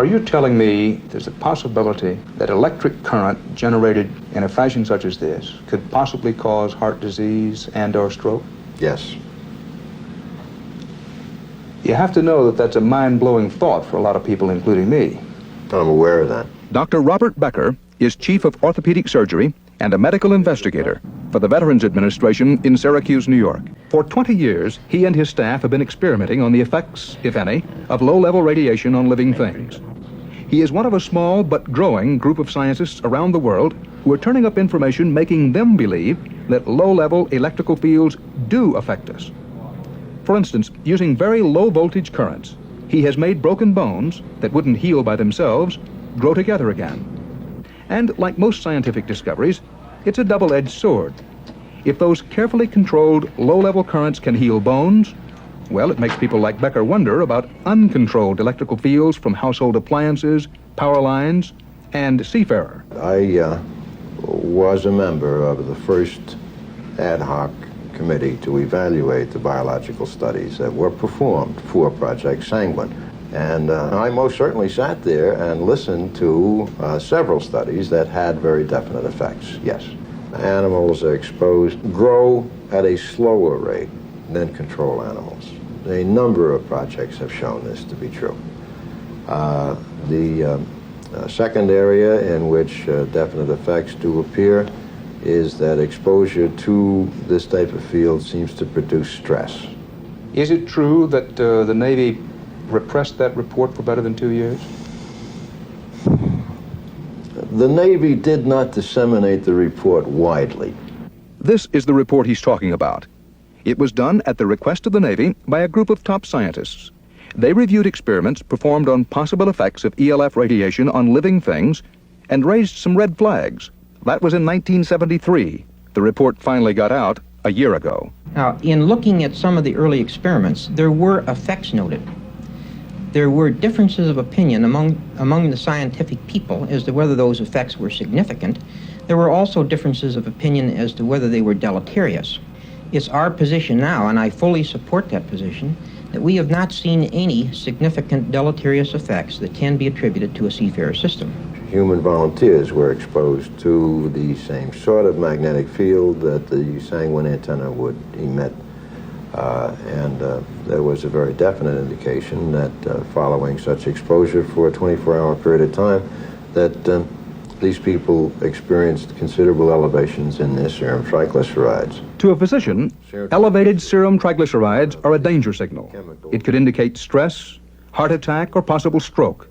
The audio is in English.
Are you telling me there's a possibility that electric current generated in a fashion such as this could possibly cause heart disease and/or stroke? Yes. You have to know that that's a mind-blowing thought for a lot of people, including me. I'm aware of that. Dr. Robert Becker is chief of orthopedic surgery and a medical investigator for the Veterans Administration in Syracuse, New York. For 20 years, he and his staff have been experimenting on the effects, if any, of low-level radiation on living things. He is one of a small but growing group of scientists around the world who are turning up information making them believe that low-level electrical fields do affect us. For instance, using very low voltage currents, he has made broken bones that wouldn't heal by themselves grow together again. And like most scientific discoveries, it's a double-edged sword. If those carefully controlled low-level currents can heal bones, well, it makes people like Becker wonder about uncontrolled electrical fields from household appliances, power lines, and seafarer. I was a member of the first ad hoc committee to evaluate the biological studies that were performed for Project SANGUINE. And I most certainly sat there and listened to several studies that had very definite effects, yes. Animals exposed grow at a slower rate than control animals. A number of projects have shown this to be true. The second area in which definite effects do appear is that exposure to this type of field seems to produce stress. Is it true that the Navy repressed that report for better than 2 years? The Navy did not disseminate the report widely. This is the report he's talking about. It was done at the request of the Navy by a group of top scientists. They reviewed experiments performed on possible effects of ELF radiation on living things and raised some red flags. That was in 1973. The report finally got out a year ago. Now, in looking at some of the early experiments, there were effects noted. There were differences of opinion among the scientific people as to whether those effects were significant. There were also differences of opinion as to whether they were deleterious. It's our position now, and I fully support that position, that we have not seen any significant deleterious effects that can be attributed to a seafarer system. Human volunteers were exposed to the same sort of magnetic field that the sanguine antenna would emit. There was a very definite indication that following such exposure for a 24-hour period of time, that these people experienced considerable elevations in their serum triglycerides. To a physician, elevated serum triglycerides are a danger signal. It could indicate stress, heart attack, or possible stroke.